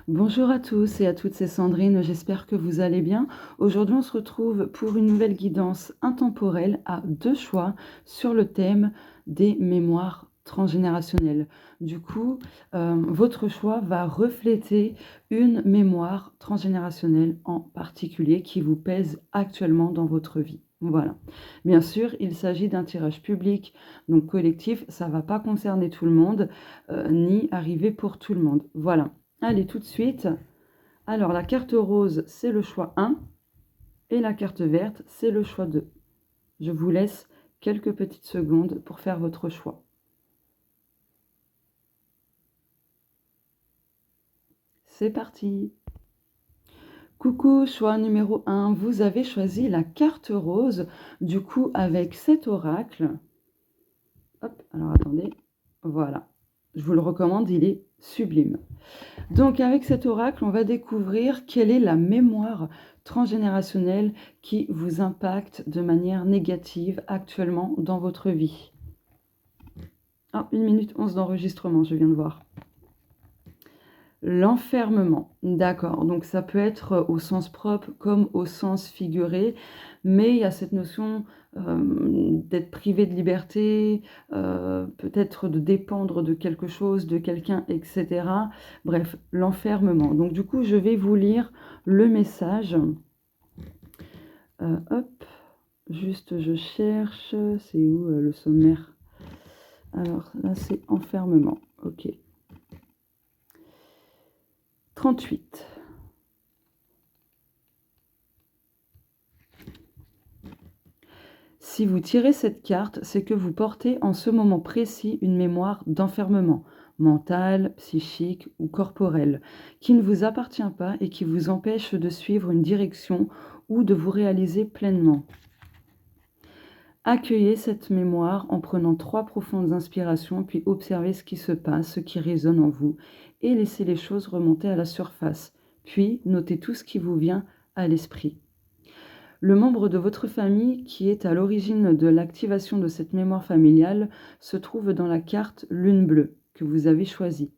Bonjour à tous et à toutes, c'est Sandrine, j'espère que vous allez bien. Aujourd'hui, on se retrouve pour une nouvelle guidance intemporelle à deux choix sur le thème des mémoires transgénérationnelles. Du coup, votre choix va refléter une mémoire transgénérationnelle en particulier qui vous pèse actuellement dans votre vie. Voilà. Bien sûr, il s'agit d'un tirage public, donc collectif, ça ne va pas concerner tout le monde, ni arriver pour tout le monde. Voilà. Allez, tout de suite. Alors, la carte rose, c'est le choix 1 et la carte verte, c'est le choix 2. Je vous laisse quelques petites secondes pour faire votre choix. C'est parti. Coucou, choix numéro 1, vous avez choisi la carte rose, du coup avec cet oracle. Hop, alors attendez, voilà. Je vous le recommande, il est sublime. Donc avec cet oracle, on va découvrir quelle est la mémoire transgénérationnelle qui vous impacte de manière négative actuellement dans votre vie. Ah, 1 minute 11 d'enregistrement, je viens de voir. L'enfermement, d'accord. Donc ça peut être au sens propre comme au sens figuré, mais il y a cette notion d'être privé de liberté, peut-être de dépendre de quelque chose, de quelqu'un, etc. Bref, l'enfermement. Donc du coup, je vais vous lire le message. Hop, juste je cherche, c'est où le sommaire? Alors là, c'est enfermement, ok. 38. Si vous tirez cette carte, c'est que vous portez en ce moment précis une mémoire d'enfermement, mental, psychique ou corporel, qui ne vous appartient pas et qui vous empêche de suivre une direction ou de vous réaliser pleinement. Accueillez cette mémoire en prenant 3 profondes inspirations, puis observez ce qui se passe, ce qui résonne en vous, et laissez les choses remonter à la surface. Puis notez tout ce qui vous vient à l'esprit. Le membre de votre famille qui est à l'origine de l'activation de cette mémoire familiale se trouve dans la carte Lune bleue que vous avez choisie.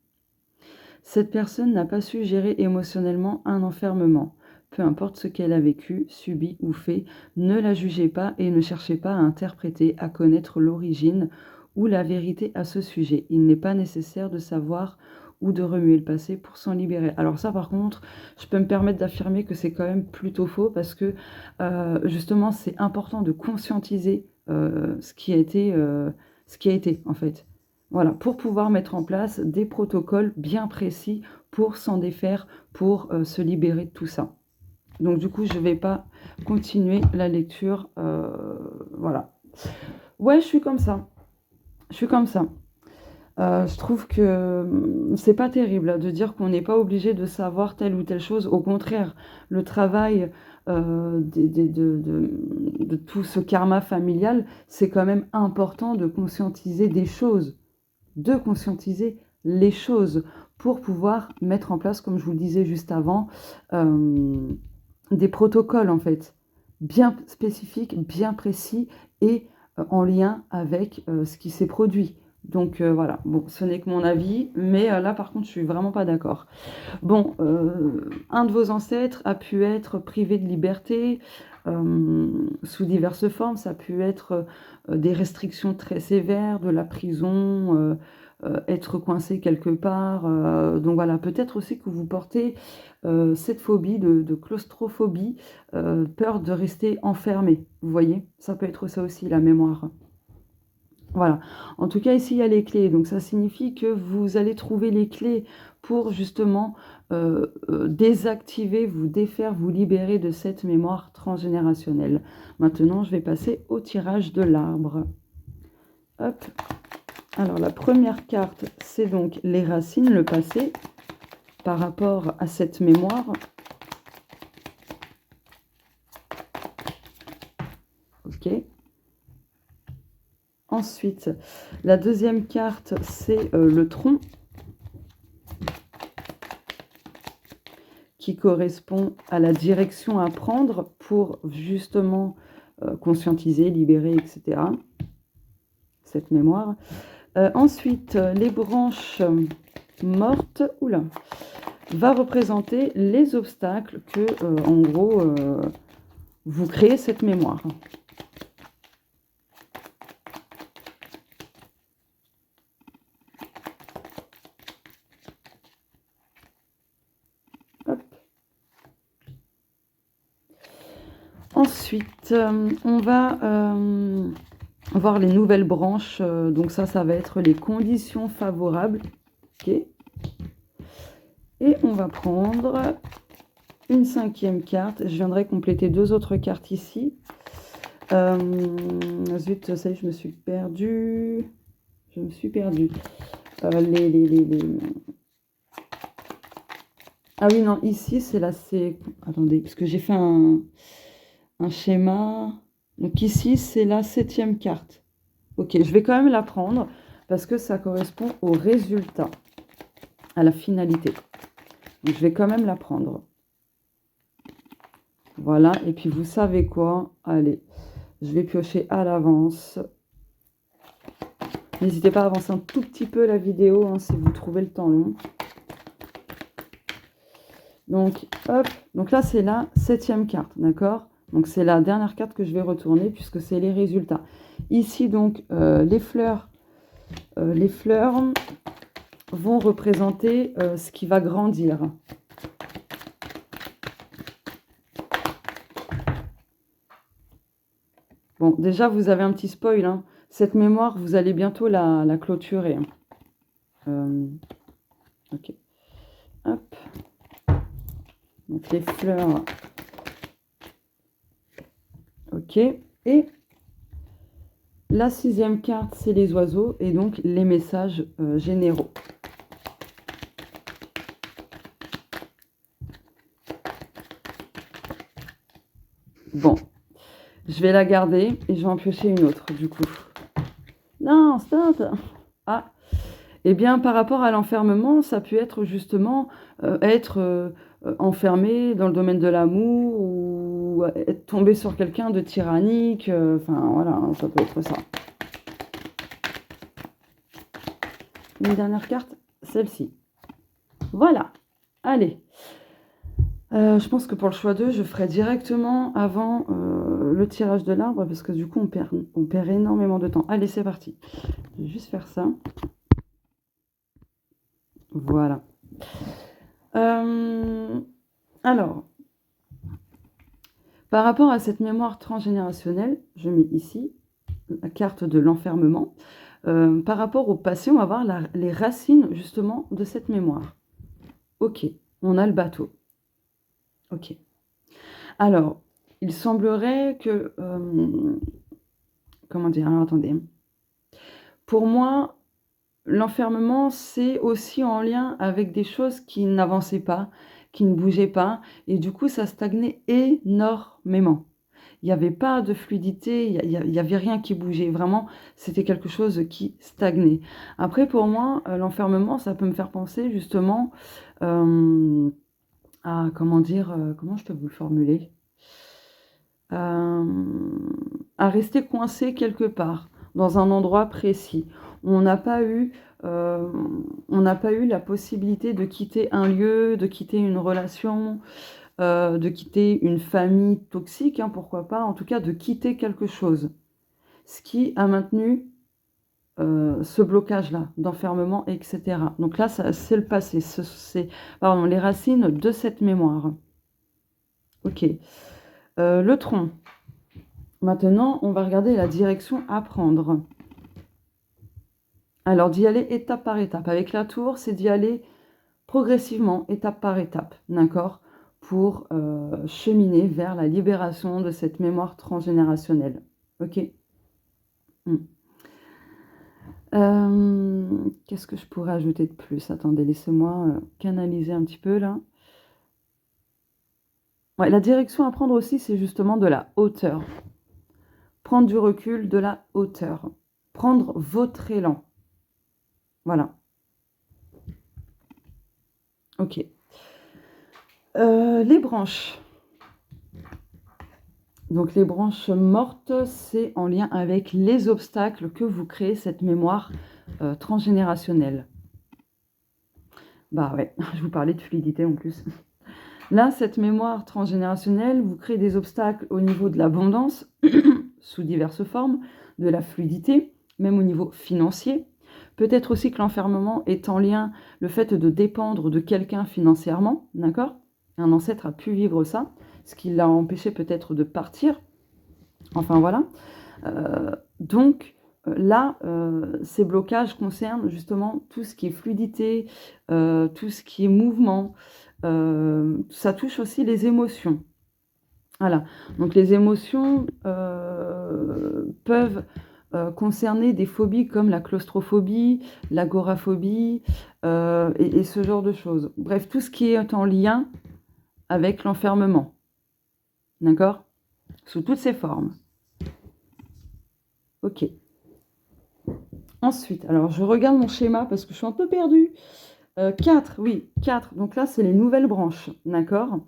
Cette personne n'a pas su gérer émotionnellement un enfermement. Peu importe ce qu'elle a vécu, subi ou fait, ne la jugez pas et ne cherchez pas à interpréter, à connaître l'origine ou la vérité à ce sujet. Il n'est pas nécessaire de savoir ou de remuer le passé pour s'en libérer. Alors ça, par contre, je peux me permettre d'affirmer que c'est quand même plutôt faux parce que justement, c'est important de conscientiser ce qui a été en fait. Voilà, pour pouvoir mettre en place des protocoles bien précis pour s'en défaire, pour se libérer de tout ça. Donc du coup, je ne vais pas continuer la lecture. Voilà. Ouais, je suis comme ça. Je suis comme ça. Je trouve que c'est pas terrible de dire qu'on n'est pas obligé de savoir telle ou telle chose. Au contraire, le travail de tout ce karma familial, c'est quand même important de conscientiser des choses, de conscientiser les choses pour pouvoir mettre en place, comme je vous le disais juste avant, des protocoles en fait, bien spécifiques, bien précis et en lien avec ce qui s'est produit. Donc voilà, bon, ce n'est que mon avis, mais là par contre je suis vraiment pas d'accord. Bon, un de vos ancêtres a pu être privé de liberté sous diverses formes, ça a pu être des restrictions très sévères, de la prison, être coincé quelque part. Donc voilà, peut-être aussi que vous portez cette phobie de claustrophobie, peur de rester enfermé, vous voyez? Ça peut être ça aussi, la mémoire. Voilà. En tout cas, ici, il y a les clés. Donc, ça signifie que vous allez trouver les clés pour justement désactiver, vous défaire, vous libérer de cette mémoire transgénérationnelle. Maintenant, je vais passer au tirage de l'arbre. Hop. Alors, la première carte, c'est donc les racines, le passé, par rapport à cette mémoire. Ok. Ensuite, la deuxième carte, c'est le tronc, qui correspond à la direction à prendre pour justement conscientiser, libérer, etc. cette mémoire. Ensuite, les branches mortes. Oula. va représenter les obstacles que, en gros, vous créez cette mémoire. Hop. Ensuite, on va voir les nouvelles branches. Donc ça va être les conditions favorables. Ok. Et on va prendre une 5e carte. Je viendrai compléter 2 autres cartes ici. Zut, ça y est, je me suis perdue. Ah oui, non, ici, c'est là, c'est... Attendez, parce que j'ai fait un schéma. Donc ici, c'est la 7e carte. Ok, je vais quand même la prendre parce que ça correspond au résultat, à la finalité. Donc je vais quand même la prendre. Voilà, et puis vous savez quoi? Allez, je vais piocher à l'avance. N'hésitez pas à avancer un tout petit peu la vidéo hein, si vous trouvez le temps long. Donc, hop, donc là c'est la 7e carte, d'accord? Donc c'est la dernière carte que je vais retourner puisque c'est les résultats. Ici donc les fleurs vont représenter ce qui va grandir. Bon, déjà vous avez un petit spoil, hein. Cette mémoire vous allez bientôt la clôturer. Ok, hop. Donc les fleurs. Ok, et la 6e carte, c'est les oiseaux et donc les messages généraux. Bon, je vais la garder et je vais en piocher une autre du coup. Non, stop! Ah, eh bien par rapport à l'enfermement, ça peut être justement être enfermé dans le domaine de l'amour ou être tombé sur quelqu'un de tyrannique. Enfin voilà, hein, ça peut être ça. Une dernière carte, celle-ci. Voilà, allez. Je pense que pour le choix 2, je ferai directement avant le tirage de l'arbre parce que du coup, on perd énormément de temps. Allez, c'est parti. Je vais juste faire ça. Voilà. Alors, par rapport à cette mémoire transgénérationnelle, je mets ici la carte de l'enfermement. Par rapport au passé, on va voir les racines justement de cette mémoire. Ok, on a le bateau. Ok. Alors, il semblerait que... comment dire? Alors, attendez. Pour moi, l'enfermement, c'est aussi en lien avec des choses qui n'avançaient pas, qui ne bougeaient pas, et du coup, ça stagnait énormément. Il n'y avait pas de fluidité, il y avait rien qui bougeait. Vraiment, c'était quelque chose qui stagnait. Après, pour moi, l'enfermement, ça peut me faire penser justement à, comment dire, comment je peux vous le formuler? À rester coincé quelque part, dans un endroit précis. On n'a pas eu, la possibilité de quitter un lieu, de quitter une relation, de quitter une famille toxique, hein, pourquoi pas, en tout cas de quitter quelque chose. Ce qui a maintenu ce blocage-là, d'enfermement, etc. Donc là, c'est le passé, c'est les racines de cette mémoire. Ok. Le tronc. Maintenant, on va regarder la direction à prendre. Alors, d'y aller étape par étape. Avec la tour, c'est d'y aller progressivement, étape par étape, d'accord? Pour cheminer vers la libération de cette mémoire transgénérationnelle. Ok? Qu'est-ce que je pourrais ajouter de plus? Attendez, laissez-moi canaliser un petit peu là. Ouais, la direction à prendre aussi, c'est justement de la hauteur. Prendre du recul, de la hauteur. Prendre votre élan. Voilà. Ok. Les branches. Donc les branches mortes, c'est en lien avec les obstacles que vous créez cette mémoire transgénérationnelle. Bah ouais, je vous parlais de fluidité en plus. Là, cette mémoire transgénérationnelle vous crée des obstacles au niveau de l'abondance, sous diverses formes, de la fluidité, même au niveau financier. Peut-être aussi que l'enfermement est en lien, le fait de dépendre de quelqu'un financièrement, d'accord? Un ancêtre a pu vivre ça, ce qui l'a empêché peut-être de partir. Enfin voilà. Donc là, ces blocages concernent justement tout ce qui est fluidité, tout ce qui est mouvement. Ça touche aussi les émotions. Voilà. Donc les émotions peuvent concerner des phobies comme la claustrophobie, l'agoraphobie et ce genre de choses. Bref, tout ce qui est en lien avec l'enfermement. D'accord? Sous toutes ses formes. Ok. Ensuite, alors je regarde mon schéma parce que je suis un peu perdue. 4, oui, 4. Donc là, c'est les nouvelles branches, d'accord?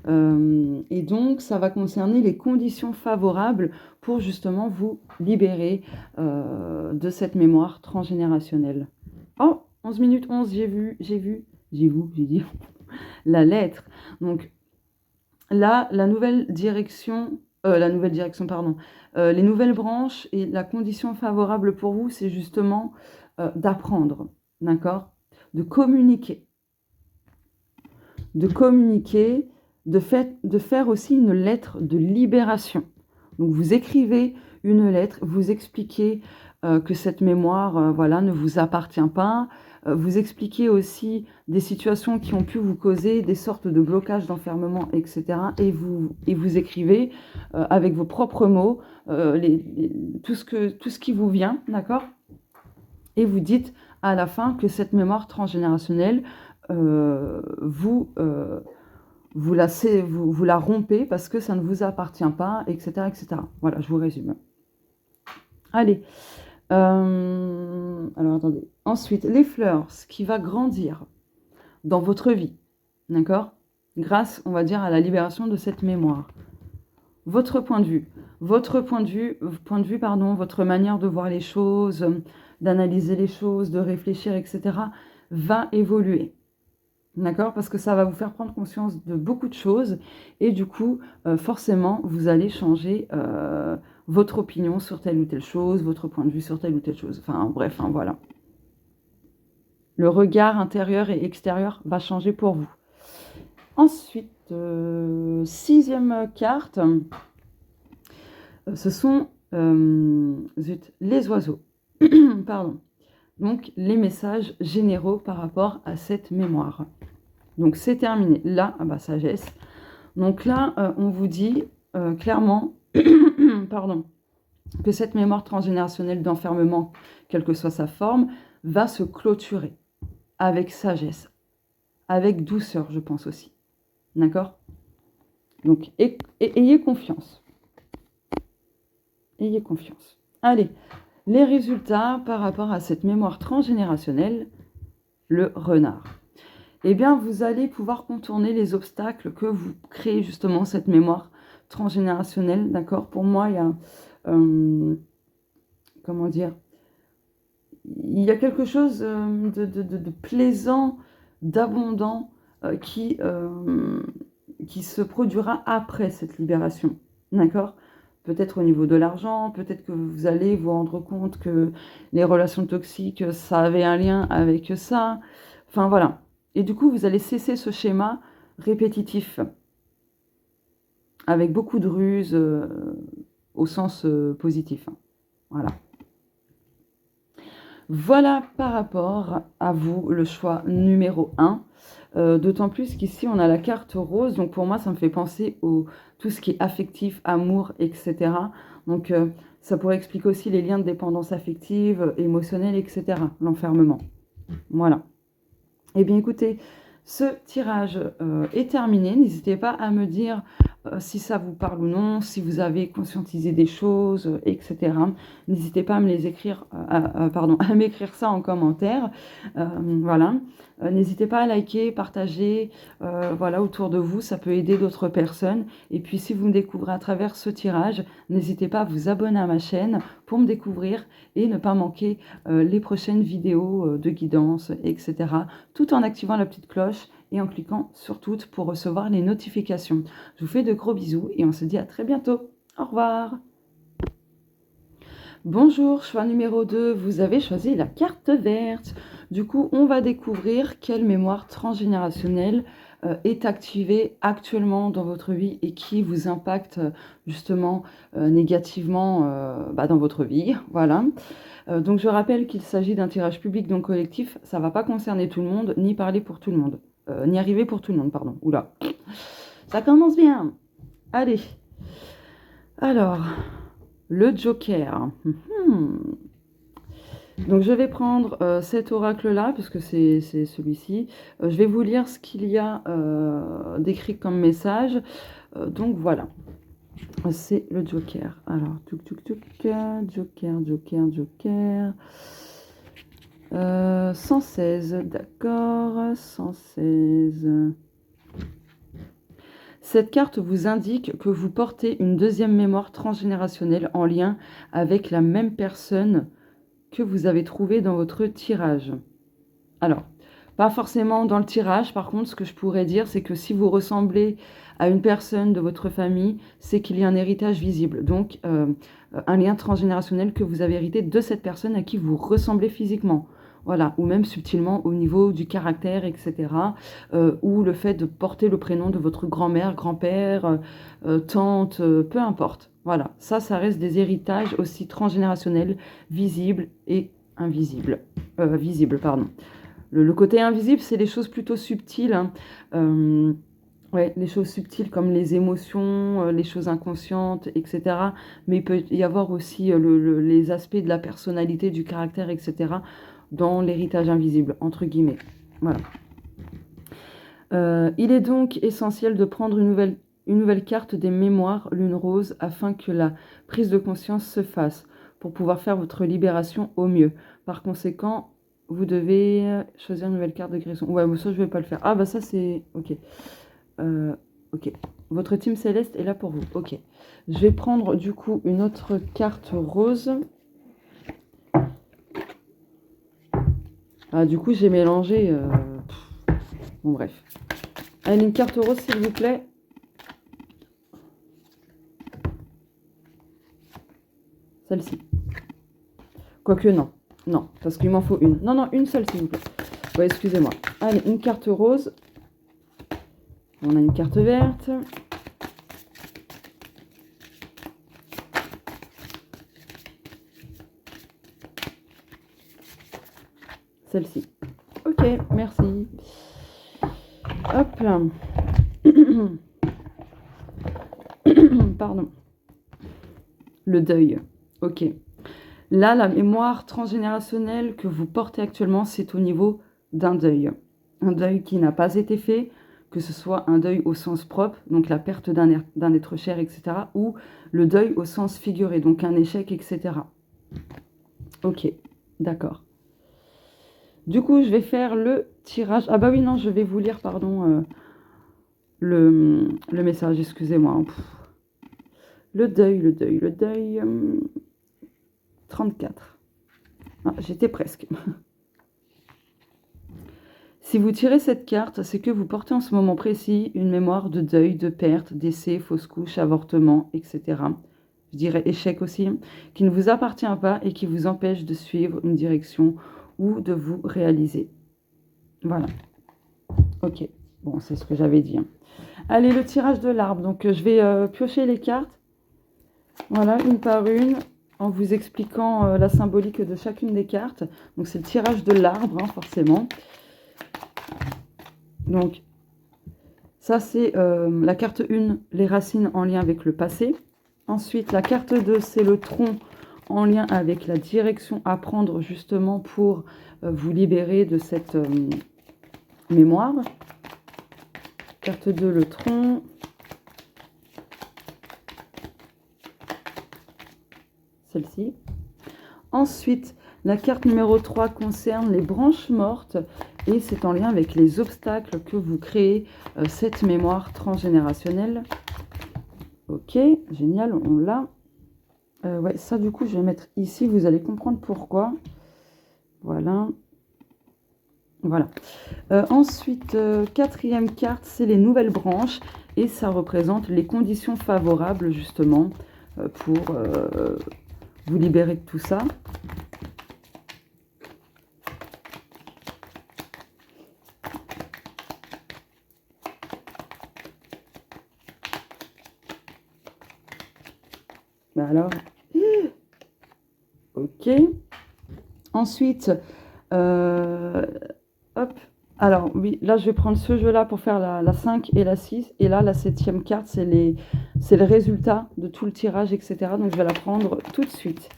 Et donc, ça va concerner les conditions favorables pour justement vous libérer de cette mémoire transgénérationnelle. Oh, 11 minutes 11, j'ai dit la lettre. Donc là, la nouvelle direction, pardon, les nouvelles branches et la condition favorable pour vous, c'est justement d'apprendre, d'accord? De communiquer, de faire aussi une lettre de libération. Donc vous écrivez une lettre, vous expliquez que cette mémoire voilà, ne vous appartient pas, vous expliquez aussi des situations qui ont pu vous causer des sortes de blocages, d'enfermement, etc. Et vous écrivez avec vos propres mots tout ce qui vous vient, d'accord? Et vous dites à la fin que cette mémoire transgénérationnelle, vous la rompez parce que ça ne vous appartient pas, etc., etc. Voilà, je vous résume. Allez. Alors, attendez. Ensuite, les fleurs, ce qui va grandir dans votre vie, d'accord? Grâce, on va dire, à la libération de cette mémoire. Votre point de vue, votre manière de voir les choses, d'analyser les choses, de réfléchir, etc., va évoluer. D'accord? Parce que ça va vous faire prendre conscience de beaucoup de choses et du coup, forcément, vous allez changer votre opinion sur telle ou telle chose, votre point de vue sur telle ou telle chose. Enfin, bref, hein, voilà. Le regard intérieur et extérieur va changer pour vous. Ensuite, 6e carte, ce sont les oiseaux. Pardon. Donc, les messages généraux par rapport à cette mémoire. Donc, c'est terminé. Là, sagesse. Donc là, on vous dit clairement pardon, que cette mémoire transgénérationnelle d'enfermement, quelle que soit sa forme, va se clôturer avec sagesse, avec douceur, je pense aussi. D'accord? Donc, ayez confiance. Ayez confiance. Allez, les résultats par rapport à cette mémoire transgénérationnelle, le renard. Eh bien, vous allez pouvoir contourner les obstacles que vous créez justement cette mémoire transgénérationnelle, d'accord? Pour moi, il y a, comment dire, il y a quelque chose de plaisant, d'abondant qui se produira après cette libération, d'accord? Peut-être au niveau de l'argent, peut-être que vous allez vous rendre compte que les relations toxiques, ça avait un lien avec ça. Enfin, voilà. Et du coup, vous allez cesser ce schéma répétitif avec beaucoup de ruses au sens positif. Voilà. Voilà par rapport à vous le choix numéro 1. D'autant plus qu'ici, on a la carte rose. Donc, pour moi, ça me fait penser au tout ce qui est affectif, amour, etc. Donc, ça pourrait expliquer aussi les liens de dépendance affective, émotionnelle, etc. L'enfermement. Voilà. Eh bien, écoutez, ce tirage est terminé. N'hésitez pas à me dire si ça vous parle ou non, si vous avez conscientisé des choses, etc. N'hésitez pas à me les écrire, à m'écrire ça en commentaire. Voilà. N'hésitez pas à liker, partager, voilà, autour de vous, ça peut aider d'autres personnes. Et puis, si vous me découvrez à travers ce tirage, n'hésitez pas à vous abonner à ma chaîne pour me découvrir et ne pas manquer les prochaines vidéos de guidance, etc. Tout en activant la petite cloche et en cliquant sur toutes pour recevoir les notifications. Je vous fais de gros bisous et on se dit à très bientôt. Au revoir. Bonjour, choix numéro 2, vous avez choisi la carte verte. Du coup, on va découvrir quelle mémoire transgénérationnelle est activée actuellement dans votre vie et qui vous impacte justement négativement dans votre vie. Voilà. Donc, je rappelle qu'il s'agit d'un tirage public, donc collectif. Ça ne va pas concerner tout le monde, ni parler pour tout le monde. Ni arriver pour tout le monde, pardon. Oula. Ça commence bien. Allez. Alors... le Joker. Donc je vais prendre cet oracle-là, puisque c'est celui-ci. Je vais vous lire ce qu'il y a d'écrit comme message. Donc voilà. C'est le Joker. Alors, Joker. 116, d'accord. 116... Cette carte vous indique que vous portez une deuxième mémoire transgénérationnelle en lien avec la même personne que vous avez trouvée dans votre tirage. Alors, pas forcément dans le tirage, par contre, ce que je pourrais dire, c'est que si vous ressemblez à une personne de votre famille, c'est qu'il y a un héritage visible. Donc, un lien transgénérationnel que vous avez hérité de cette personne à qui vous ressemblez physiquement. Voilà, ou même subtilement au niveau du caractère, etc. Ou le fait de porter le prénom de votre grand-mère, grand-père, tante, peu importe. Voilà, ça reste des héritages aussi transgénérationnels, visibles et invisibles. Visibles, pardon. Le côté invisible, c'est les choses plutôt subtiles. Hein. Ouais, les choses subtiles comme les émotions, les choses inconscientes, etc. Mais il peut y avoir aussi les aspects de la personnalité, du caractère, etc. dans l'héritage invisible, entre guillemets. Voilà. Il est donc essentiel de prendre une nouvelle carte des mémoires lune rose afin que la prise de conscience se fasse pour pouvoir faire votre libération au mieux. Par conséquent, vous devez choisir une nouvelle carte de guérison. Ouais, mais ça, je ne vais pas le faire. Ah, bah ça, c'est... Ok. Ok. Votre team céleste est là pour vous. Ok. Je vais prendre, du coup, une autre carte rose. Ah, du coup, j'ai mélangé... Bon, bref. Allez, une carte rose, s'il vous plaît. Celle-ci. Quoique, non. Non, parce qu'il m'en faut une. Non, une seule, s'il vous plaît. Ouais, excusez-moi. Allez, une carte rose. On a une carte verte. Celle-ci. Ok, merci. Hop là. Pardon. Le deuil. Ok. Là, la mémoire transgénérationnelle que vous portez actuellement, c'est au niveau d'un deuil. Un deuil qui n'a pas été fait, que ce soit un deuil au sens propre, donc la perte d'un être cher, etc., ou le deuil au sens figuré, donc un échec, etc. Ok, d'accord. Du coup, je vais faire le tirage. Ah bah oui, non, je vais vous lire, pardon, le message, excusez-moi. Le deuil. 34. Ah, j'étais presque. Si vous tirez cette carte, c'est que vous portez en ce moment précis une mémoire de deuil, de perte, décès, fausse couche, avortement, etc. Je dirais échec aussi, qui ne vous appartient pas et qui vous empêche de suivre une direction ou de vous réaliser. Voilà. Ok. Bon, c'est ce que j'avais dit. Hein. Allez, le tirage de l'arbre. Donc, je vais piocher les cartes. Voilà, une par une, en vous expliquant la symbolique de chacune des cartes. Donc, c'est le tirage de l'arbre, hein, forcément. Donc, ça, c'est la carte 1, les racines en lien avec le passé. Ensuite, la carte 2, c'est le tronc en lien avec la direction à prendre justement pour vous libérer de cette mémoire. Carte 2, le tronc. Celle-ci. Ensuite, la carte numéro 3 concerne les branches mortes et c'est en lien avec les obstacles que vous créez cette mémoire transgénérationnelle. Ok, génial, on l'a. Ouais, ça, du coup, je vais mettre ici. Vous allez comprendre pourquoi. Voilà. Voilà. Ensuite, quatrième carte, c'est les nouvelles branches. Et ça représente les conditions favorables, justement, pour vous libérer de tout ça. Bah alors, ok. Ensuite, hop. Alors, oui, là, je vais prendre ce jeu-là pour faire la 5 et la 6. Et là, la septième carte, c'est le résultat de tout le tirage, etc. Donc, je vais la prendre tout de suite.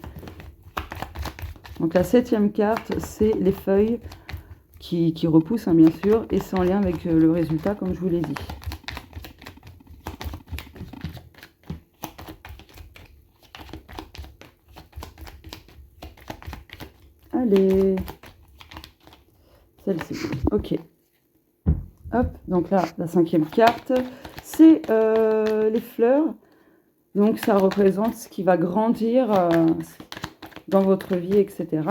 Donc, la septième carte, c'est les feuilles qui repoussent, hein, bien sûr. Et c'est en lien avec le résultat, comme je vous l'ai dit. Allez. Celle-ci. Ok. Hop, donc là, la cinquième carte, c'est les fleurs. Donc, ça représente ce qui va grandir dans votre vie, etc.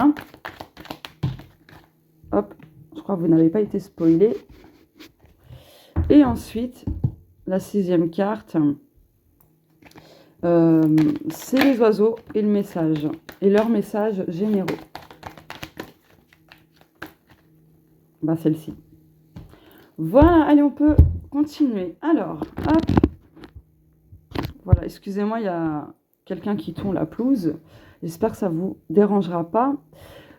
Hop, je crois que vous n'avez pas été spoilé. Et ensuite, la sixième carte, c'est les oiseaux et le message. Et leurs messages généraux. Bah, celle-ci. Voilà, allez, on peut continuer. Alors, hop. Voilà, excusez-moi, il y a quelqu'un qui tond la pelouse. J'espère que ça ne vous dérangera pas.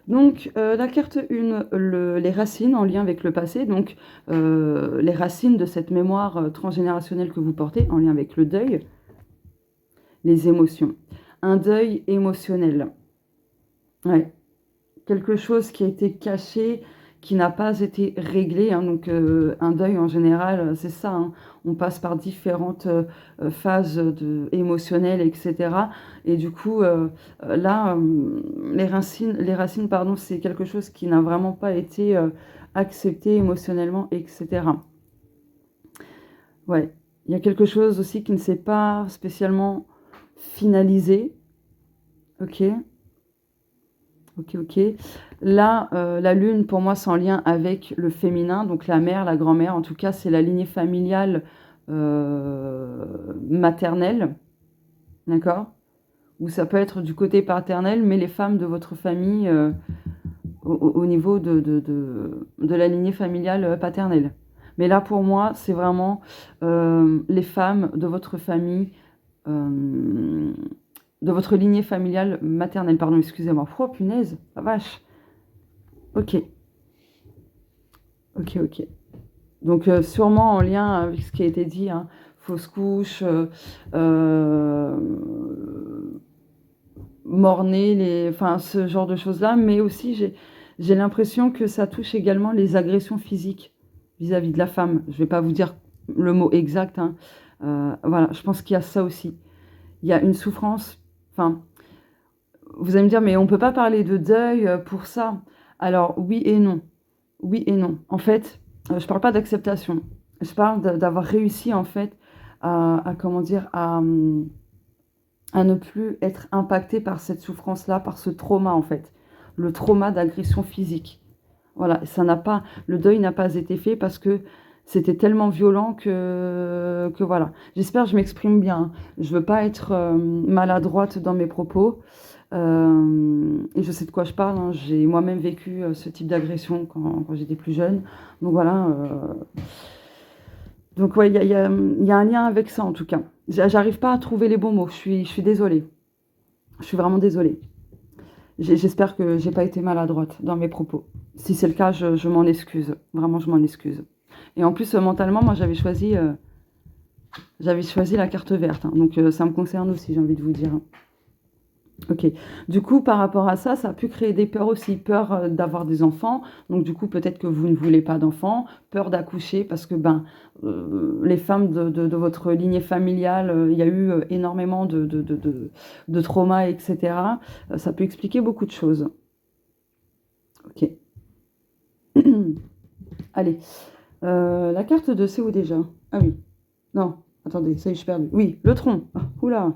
Donc, la carte 1, les racines en lien avec le passé. Donc, les racines de cette mémoire transgénérationnelle que vous portez en lien avec le deuil. Les émotions. Un deuil émotionnel. Ouais. Quelque chose qui a été caché, qui n'a pas été réglé, hein. Donc, un deuil, en général, c'est ça, hein. On passe par différentes phases émotionnelles, etc. Et du coup, là, les racines, pardon, c'est quelque chose qui n'a vraiment pas été accepté émotionnellement, etc. Ouais. Il y a quelque chose aussi qui ne s'est pas spécialement finalisé. Ok. Ok, ok. Là, la lune, pour moi, c'est en lien avec le féminin, donc la mère, la grand-mère. En tout cas, c'est la lignée familiale maternelle, d'accord? Ou ça peut être du côté paternel, mais les femmes de votre famille au niveau de la lignée familiale paternelle. Mais là, pour moi, c'est vraiment les femmes de votre famille, euh, de votre lignée familiale maternelle. Pardon, excusez-moi. Oh, punaise, la vache. Ok, ok, ok. Donc, sûrement en lien avec ce qui a été dit, hein, fausse couche, euh, mort-né, enfin, ce genre de choses-là. Mais aussi, j'ai l'impression que ça touche également les agressions physiques vis-à-vis de la femme. Je ne vais pas vous dire le mot exact, hein. Voilà, je pense qu'il y a ça aussi. Il y a une souffrance. Enfin, vous allez me dire, mais on ne peut pas parler de deuil pour ça. Alors, oui et non. Oui et non. En fait, je parle pas d'acceptation. Je parle d'avoir réussi, en fait, comment dire, à ne plus être impacté par cette souffrance-là, par ce trauma, en fait. Le trauma d'agression physique. Voilà, ça n'a pas, le deuil n'a pas été fait parce que c'était tellement violent que voilà. J'espère que je m'exprime bien, hein. Je veux pas être maladroite dans mes propos. Et je sais de quoi je parle, hein. J'ai moi-même vécu ce type d'agression quand j'étais plus jeune. Donc voilà. Donc ouais, il y a un lien avec ça en tout cas. J'arrive pas à trouver les bons mots. Je suis désolée. Je suis vraiment désolée. J'espère que j'ai pas été maladroite dans mes propos. Si c'est le cas, je m'en excuse. Vraiment, je m'en excuse. Et en plus, mentalement, moi, j'avais choisi la carte verte, hein. Donc, ça me concerne aussi, j'ai envie de vous dire. Ok. Du coup, par rapport à ça, ça a pu créer des peurs aussi. Peur d'avoir des enfants. Donc, du coup, peut-être que vous ne voulez pas d'enfants. Peur d'accoucher parce que ben, les femmes de votre lignée familiale, il y a eu énormément de traumas, etc. Ça peut expliquer beaucoup de choses. Ok. Allez. La carte de c'est où déjà? Ah oui. Non. Attendez, ça y est, je suis perdue. Oui, le tronc. Ah, oula.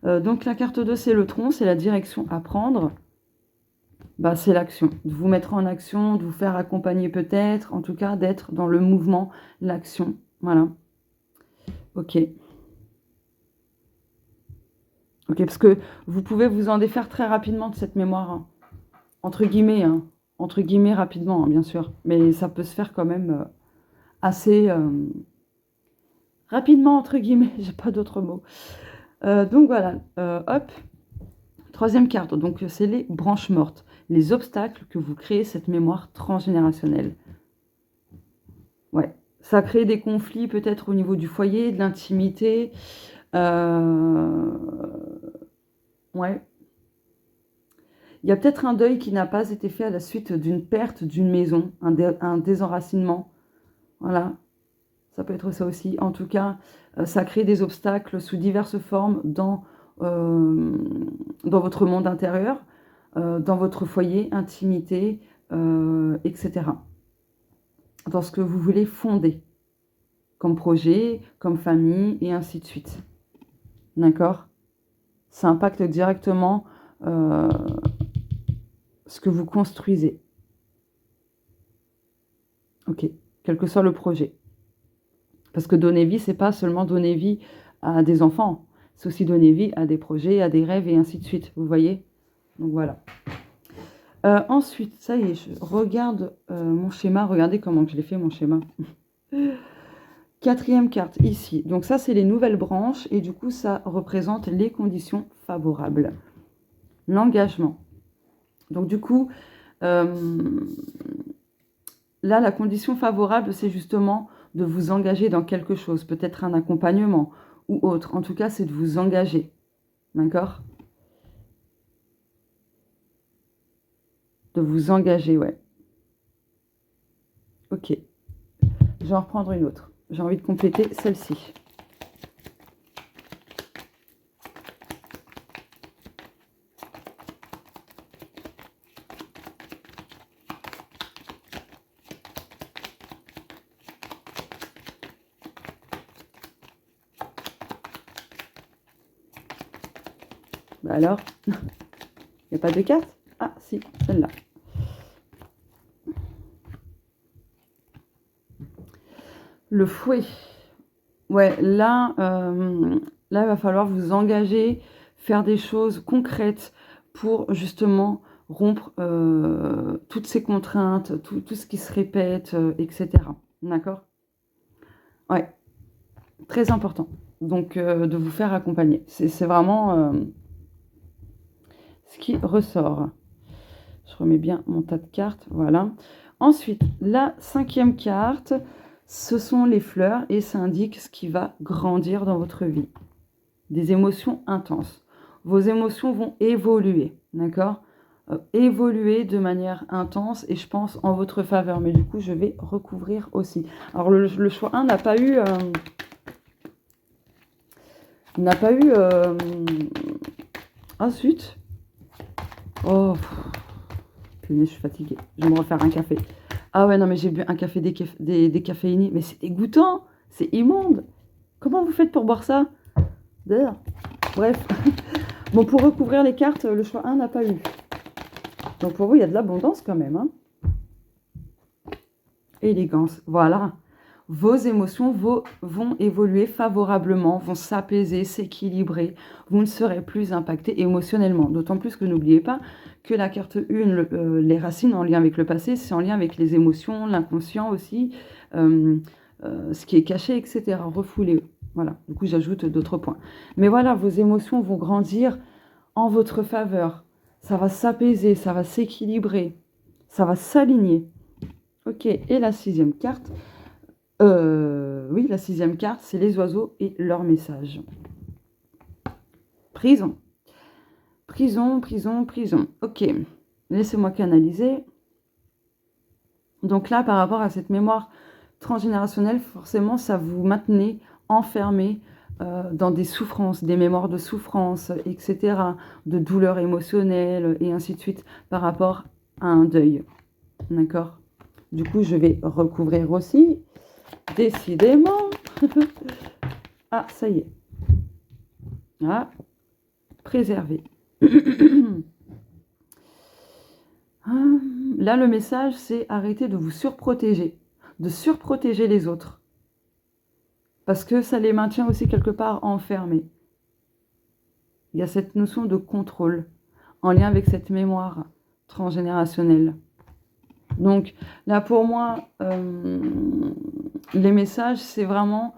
Donc la carte 2, c'est le tronc, c'est la direction à prendre. Bah, c'est l'action, de vous mettre en action, de vous faire accompagner peut-être, en tout cas d'être dans le mouvement, l'action. Voilà. Ok. Ok, parce que vous pouvez vous en défaire très rapidement de cette mémoire, hein. Entre guillemets rapidement, hein, bien sûr. Mais ça peut se faire quand même assez rapidement, entre guillemets, j'ai pas d'autres mots. Donc voilà, hop, troisième carte, donc c'est les branches mortes, les obstacles que vous créez cette mémoire transgénérationnelle. Ouais, ça crée des conflits peut-être au niveau du foyer, de l'intimité. Ouais. Il y a peut-être un deuil qui n'a pas été fait à la suite d'une perte d'une maison, un désenracinement. Voilà, ça peut être ça aussi. En tout cas, ça crée des obstacles sous diverses formes dans votre monde intérieur, dans votre foyer, intimité, etc. Dans ce que vous voulez fonder comme projet, comme famille, et ainsi de suite. D'accord? Ça impacte directement ce que vous construisez. Ok, quel que soit le projet. Parce que donner vie, c'est pas seulement donner vie à des enfants, c'est aussi donner vie à des projets, à des rêves, et ainsi de suite. Vous voyez? Donc voilà. Ensuite, ça y est, je regarde mon schéma. Regardez comment je l'ai fait, mon schéma. Quatrième carte, ici. Donc ça, c'est les nouvelles branches. Et du coup, ça représente les conditions favorables. L'engagement. Donc du coup, là, la condition favorable, c'est justement de vous engager dans quelque chose. Peut-être un accompagnement ou autre. En tout cas, c'est de vous engager. D'accord? De vous engager, ouais. Ok. Je vais en reprendre une autre. J'ai envie de compléter celle-ci. Bah alors, il n'y a pas de carte? Ah, si, celle-là. Le fouet. Ouais, là, là, il va falloir vous engager, faire des choses concrètes pour justement rompre toutes ces contraintes, tout ce qui se répète, etc. D'accord? Ouais, très important. Donc, de vous faire accompagner. C'est vraiment ce qui ressort. Je remets bien mon tas de cartes, voilà. Ensuite, la cinquième carte, ce sont les fleurs et ça indique ce qui va grandir dans votre vie. Des émotions intenses. Vos émotions vont évoluer, d'accord? Évoluer de manière intense et je pense en votre faveur. Mais du coup, je vais recouvrir aussi. Alors, le choix 1 n'a pas eu... Ah, zut. Oh, punaise, je suis fatiguée. Je vais me refaire un café. Ah ouais, non, mais j'ai bu un café décaféiné. Mais c'est dégoûtant. C'est immonde. Comment vous faites pour boire ça? D'ailleurs. Bref. Bon, pour recouvrir les cartes, le choix 1 n'a pas eu. Donc pour vous, il y a de l'abondance quand même. Hein. Élégance. Voilà. Vos émotions vont évoluer favorablement, vont s'apaiser, s'équilibrer. Vous ne serez plus impacté émotionnellement. D'autant plus que n'oubliez pas que la carte 1, les racines en lien avec le passé, c'est en lien avec les émotions, l'inconscient aussi, ce qui est caché, etc. Refoulé. Voilà, du coup j'ajoute d'autres points. Mais voilà, vos émotions vont grandir en votre faveur. Ça va s'apaiser, ça va s'équilibrer, ça va s'aligner. Ok, et la sixième carte, oui, la sixième carte, c'est les oiseaux et leur message. Prison. Prison, prison, prison. Ok, laissez-moi canaliser. Donc là, par rapport à cette mémoire transgénérationnelle, forcément, ça vous maintenait enfermé dans des souffrances, des mémoires de souffrance, etc., de douleurs émotionnelles, et ainsi de suite, par rapport à un deuil. D'accord? Du coup, je vais recouvrir aussi. Décidément. Ah, ça y est. Ah, préserver. Là, le message, c'est arrêter de vous surprotéger, de surprotéger les autres. Parce que ça les maintient aussi quelque part enfermés. Il y a cette notion de contrôle en lien avec cette mémoire transgénérationnelle. Donc là, pour moi, les messages, c'est vraiment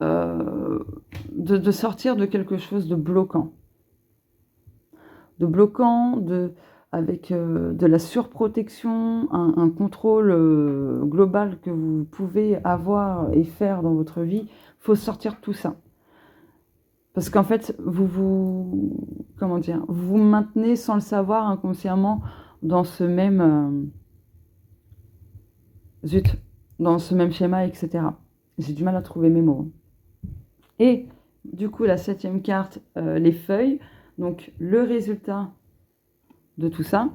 de sortir de quelque chose de bloquant. Avec de la surprotection, un contrôle global que vous pouvez avoir et faire dans votre vie. Il faut sortir de tout ça. Parce qu'en fait, vous vous maintenez sans le savoir inconsciemment dans ce même dans ce même schéma, etc. J'ai du mal à trouver mes mots. Et du coup, la 7e carte, les feuilles. Donc, le résultat de tout ça.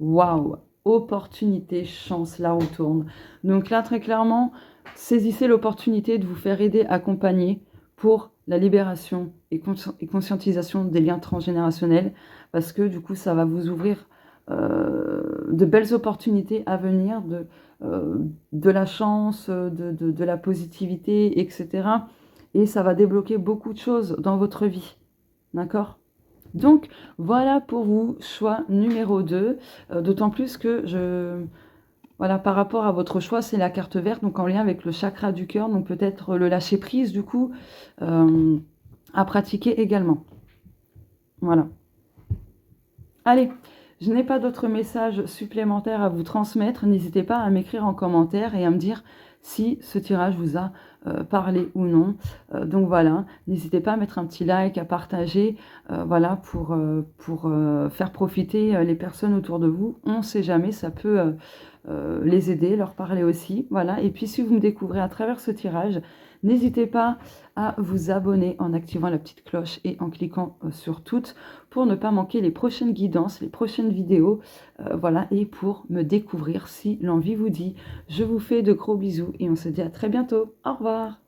Waouh! Opportunité, chance, la roue tourne. Donc là, très clairement, saisissez l'opportunité de vous faire aider, accompagner pour la libération et conscientisation des liens transgénérationnels, parce que du coup, ça va vous ouvrir de belles opportunités à venir, de la chance, de la positivité, etc. Et ça va débloquer beaucoup de choses dans votre vie. D'accord ? Donc, voilà pour vous, choix numéro 2. D'autant plus que voilà, par rapport à votre choix, c'est la carte verte, donc en lien avec le chakra du cœur, donc peut-être le lâcher prise, du coup, à pratiquer également. Voilà. Allez, je n'ai pas d'autres messages supplémentaires à vous transmettre. N'hésitez pas à m'écrire en commentaire et à me dire si ce tirage vous a parlé ou non. Donc voilà, n'hésitez pas à mettre un petit like, à partager, voilà, pour faire profiter les personnes autour de vous. On ne sait jamais, ça peut les aider, leur parler aussi. Voilà. Et puis si vous me découvrez à travers ce tirage, n'hésitez pas à vous abonner en activant la petite cloche et en cliquant sur toutes pour ne pas manquer les prochaines guidances, les prochaines vidéos, voilà, et pour me découvrir si l'envie vous dit. Je vous fais de gros bisous et on se dit à très bientôt. Au revoir.